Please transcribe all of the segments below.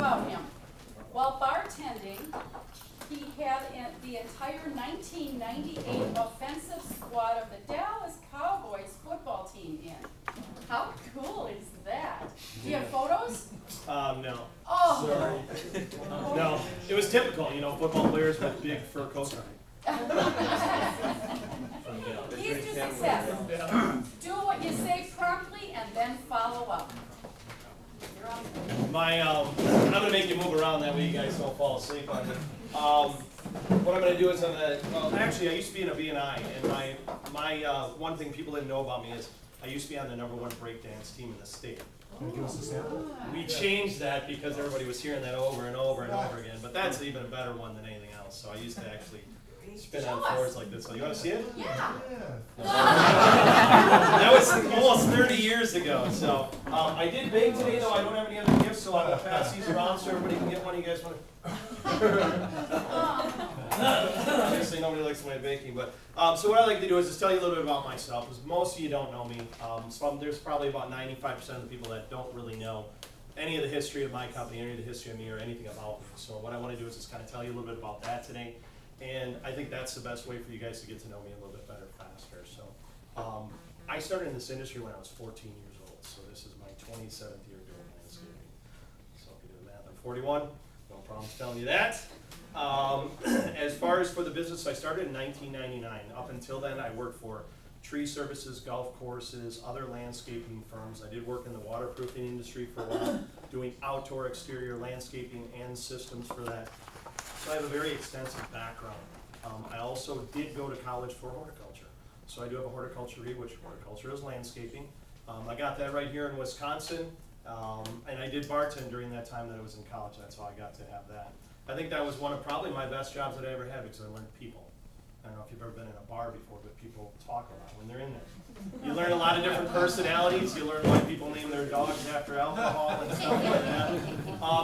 about him. While bartending, he had the entire 1998 offensive squad of the Dallas Cowboys football team in. How cool is that? Do you have photos? No. Oh. Sorry. No. It was typical, you know, football players with big fur coats on. He's just excessive. Do what you say promptly and then follow up. You're on. I'm going to make you move around that way you guys don't fall asleep on me. What I'm going to do is actually I used to be in a B&I, and my one thing people didn't know about me is I used to be on the #1 breakdance team in the state. Can you give us a sample? We changed that because everybody was hearing that over and over and over again, but that's even a better one than anything else. So I used to actually spin on floors like this. So you want to see it? Yeah. That was almost 30 years ago. So I did bake today, though. I don't have any other gifts, so I'm going to pass these around so everybody can get one. You guys want to? Obviously, nobody likes my baking, but so what I like to do is just tell you a little bit about myself, because most of you don't know me. So there's probably about 95% of the people that don't really know any of the history of my company, any of the history of me, or anything about me. So what I want to do is just kind of tell you a little bit about that today. And I think that's the best way for you guys to get to know me a little bit better faster. So I started in this industry when I was 14 years old. So this is my 27th year doing landscaping. So if you do the math, I'm 41. No problem telling you that. As far as for the business, I started in 1999. Up until then, I worked for tree services, golf courses, other landscaping firms. I did work in the waterproofing industry for a while, doing outdoor exterior landscaping and systems for that. So I have a very extensive background. I also did go to college for horticulture. So I do have a horticulture degree, which horticulture is landscaping. I got that right here in Wisconsin, and I did bartend during that time that I was in college. That's how I got to have that. I think that was one of probably my best jobs that I ever had because I learned people. I don't know if you've ever been in a bar before, but people talk a lot when they're in there. You learn a lot of different personalities. You learn why people name their dogs after alcohol and stuff like that.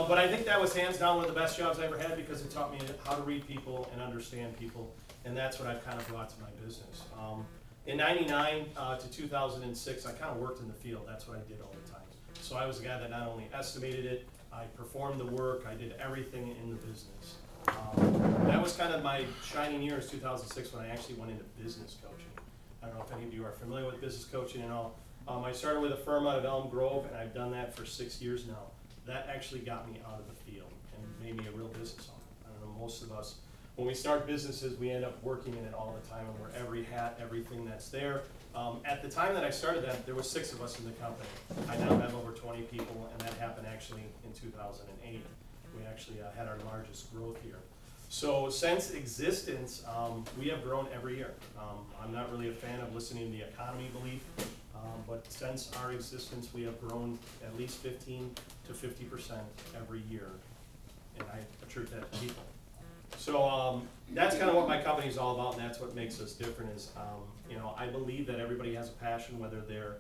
But I think that was hands down one of the best jobs I ever had because it taught me how to read people and understand people, and that's what I've kind of brought to my business. In '99 to 2006, I kind of worked in the field. That's what I did all the time. So I was a guy that not only estimated it, I performed the work, I did everything in the business. That was kind of my shining years, 2006, when I actually went into business coaching. I don't know if any of you are familiar with business coaching and all. I started with a firm out of Elm Grove, and I've done that for 6 years now. That actually got me out of the field and made me a real business owner. I don't know, most of us, when we start businesses, we end up working in it all the time and wear every hat, everything that's there. At the time that I started that, there were 6 of us in the company. I now have over 20 people, and that happened actually in 2008. We actually had our largest growth here. So since existence, we have grown every year. I'm not really a fan of listening to the economy belief, but since our existence, we have grown at least 15 to 50% every year, and I attribute that to people. So that's kind of what my company is all about, and that's what makes us different is, you know, I believe that everybody has a passion, whether they're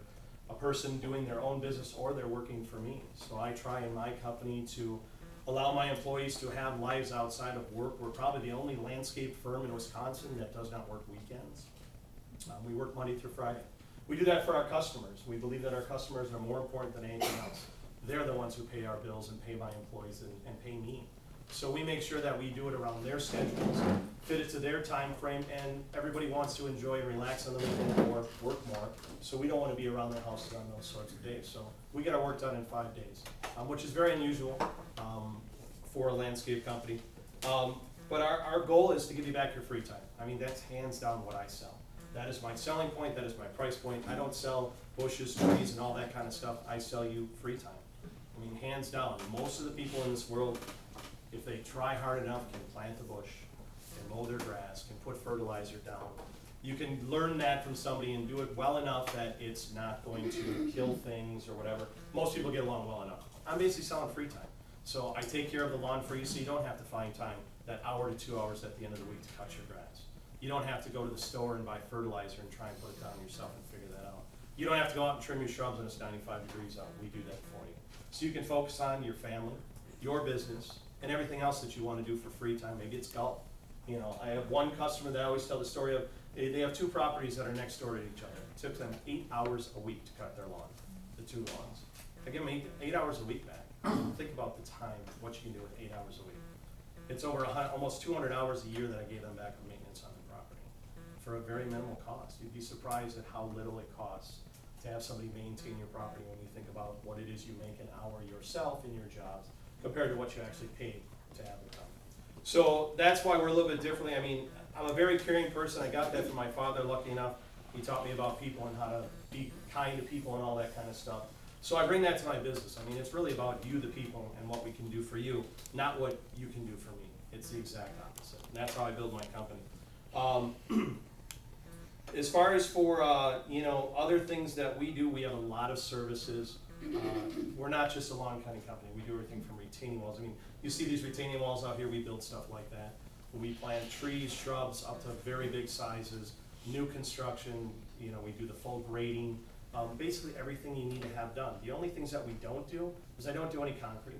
a person doing their own business or they're working for me. So I try in my company to allow my employees to have lives outside of work. We're probably the only landscape firm in Wisconsin that does not work weekends. We work Monday through Friday. We do that for our customers. We believe that our customers are more important than anything else. They're the ones who pay our bills and pay my employees and pay me. So we make sure that we do it around their schedules, fit it to their time frame, and everybody wants to enjoy and relax on the weekend or work more. So we don't want to be around their houses on those sorts of days. So we get our work done in 5 days, which is very unusual for a landscape company. But our goal is to give you back your free time. I mean, that's hands down what I sell. That is my selling point, that is my price point. I don't sell bushes, trees, and all that kind of stuff. I sell you free time. I mean, hands down, most of the people in this world, if they try hard enough, can plant a bush, can mow their grass, can put fertilizer down. You can learn that from somebody and do it well enough that it's not going to kill things or whatever. Most people get along well enough. I'm basically selling free time. So I take care of the lawn for you so you don't have to find time, that hour to 2 hours at the end of the week to cut your grass. You don't have to go to the store and buy fertilizer and try and put it down yourself and figure that out. You don't have to go out and trim your shrubs when it's 95 degrees out. We do that for you. So you can focus on your family, your business, and everything else that you want to do for free time. Maybe it's golf. You know, I have one customer that I always tell the story of. They have 2 properties that are next door to each other. It took them 8 hours a week to cut their lawn, the 2 lawns. I give them 8 hours a week back. think about the time, what you can do with 8 hours a week. It's over almost 200 hours a year that I gave them back of maintenance on the property for a very minimal cost. You'd be surprised at how little it costs to have somebody maintain your property when you think about what it is you make an hour yourself in your jobs compared to what you actually paid to have it done. So that's why we're a little bit differently. I mean, I'm a very caring person. I got that from my father, lucky enough. He taught me about people and how to be kind to people and all that kind of stuff. So I bring that to my business. I mean, it's really about you, the people, and what we can do for you, not what you can do for me. It's the exact opposite. And that's how I build my company. As far as for, you know, other things that we do, we have a lot of services. We're not just a lawn cutting company. We do everything from retaining walls. I mean, you see these retaining walls out here, we build stuff like that. We plant trees, shrubs, up to very big sizes, new construction, you know, we do the full grading, basically everything you need to have done. The only things that we don't do is I don't do any concrete.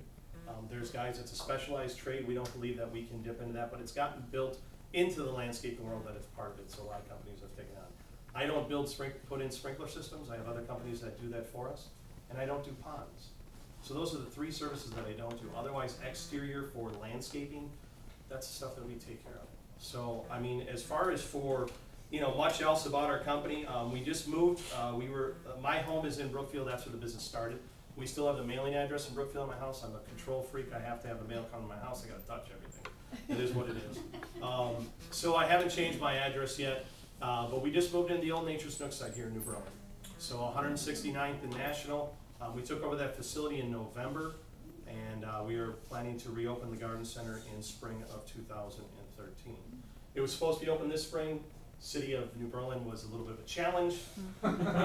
There's guys, it's a specialized trade, we don't believe that we can dip into that, but it's gotten built into the landscaping world that it's part of it, so a lot of companies have taken on. I don't put in sprinkler systems, I have other companies that do that for us, and I don't do ponds. So those are the 3 services that I don't do. Otherwise, exterior for landscaping, that's the stuff that we take care of. So, I mean, as far as for, you know, much else about our company, we just moved. My home is in Brookfield, that's where the business started. We still have the mailing address in Brookfield in my house. I'm a control freak. I have to have the mail come to my house. I gotta touch everything. It is what it is. So I haven't changed my address yet, but we just moved into the old Nature's Nook site here in New Brunswick. So 169th and National. We took over that facility in November, and we are planning to reopen the garden center in spring of 2013. It was supposed to be open this spring. City of New Berlin was a little bit of a challenge.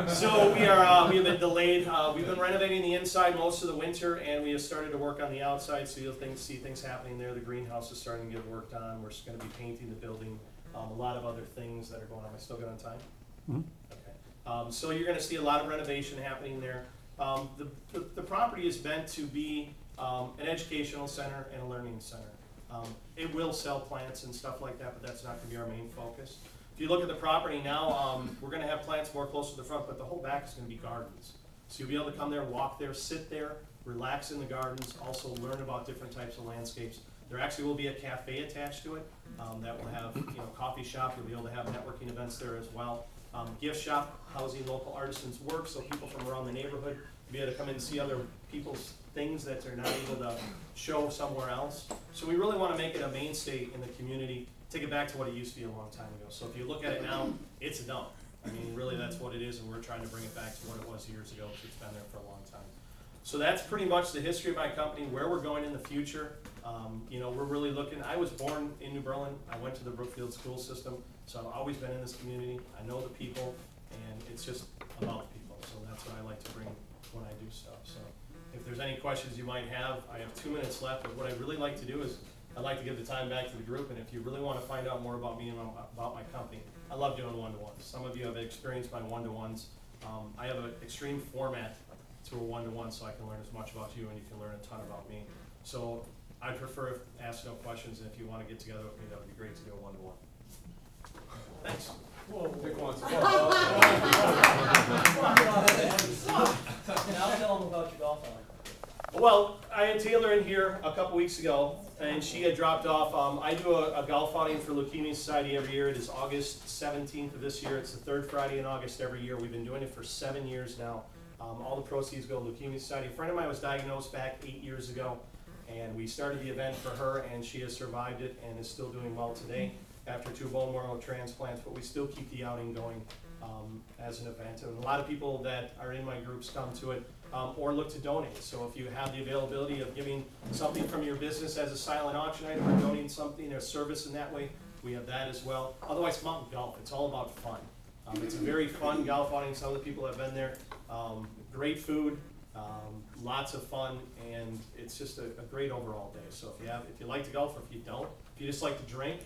So we have been delayed. We've been renovating the inside most of the winter, and we have started to work on the outside, so you'll see things happening there. The greenhouse is starting to get worked on. We're just going to be painting the building. A lot of other things that are going on. Am I still good on time? Mm-hmm. Okay. So you're going to see a lot of renovation happening there. The property is meant to be an educational center and a learning center. It will sell plants and stuff like that, but that's not going to be our main focus. If you look at the property now, we're going to have plants more close to the front, but the whole back is going to be gardens. So you'll be able to come there, walk there, sit there, relax in the gardens, also learn about different types of landscapes. There actually will be a cafe attached to it that will have, you know, coffee shop. You'll be able to have networking events there as well. Gift shop, housing local artisans' work, so people from around the neighborhood will be able to come in and see other people's things that they're not able to show somewhere else. So we really want to make it a mainstay in the community, take it back to what it used to be a long time ago. So if you look at it now, it's a dump. I mean, really that's what it is, and we're trying to bring it back to what it was years ago, because it's been there for a long time. So that's pretty much the history of my company, where we're going in the future. You know, we're really looking, I was born in New Berlin. I went to the Brookfield school system, so I've always been in this community. I know the people, and it's just about the people. So that's what I like to bring when I do stuff. So if there's any questions you might have, I have 2 minutes left, but what I'd really like to do is I'd like to give the time back to the group, and if you really want to find out more about me and about my company, I love doing one-to-ones. Some of you have experienced my one-to-ones. I have an extreme format to a one-to-one, so I can learn as much about you and you can learn a ton about me. So I prefer if ask no questions, and if you want to get together with me, that would be great to do a one-to-one. Thanks. Whoa, pick one. Now tell them about your golf outing. Well, I had Taylor in here a couple weeks ago, and she had dropped off. I do a golf outing for Leukemia Society every year. It is August 17th of this year. It's the 3rd Friday in August every year. We've been doing it for 7 years now. All the proceeds go to Leukemia Society. A friend of mine was diagnosed back 8 years ago, and we started the event for her, and she has survived it and is still doing well today after 2 bone marrow transplants, but we still keep the outing going as an event. And a lot of people that are in my groups come to it or look to donate. So if you have the availability of giving something from your business as a silent auction item or donating something or service in that way, we have that as well. Otherwise, come out and golf. It's all about fun. It's a very fun golf outing. Some of the people have been there. Great food, lots of fun, and it's just a great overall day. So if you like to golf, or if you don't, if you just like to drink,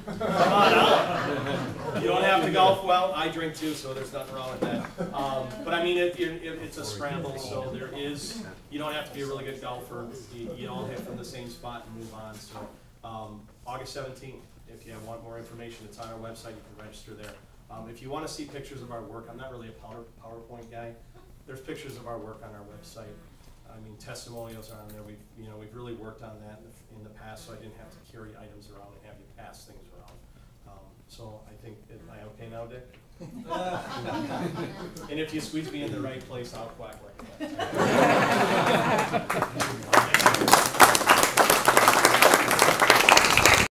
come on out. You don't have to golf well. I drink too, so there's nothing wrong with that. But I mean, it's a scramble, so you don't have to be a really good golfer. You all hit from the same spot and move on. So August 17th, if you want more information, it's on our website. You can register there. If you want to see pictures of our work, I'm not really a PowerPoint guy. There's pictures of our work on our website. I mean, testimonials are on there. We've really worked on that in the past, so I didn't have to carry items around and have you pass things around. So I think, am I okay now, Dick? And if you squeeze me in the right place, I'll quack like that.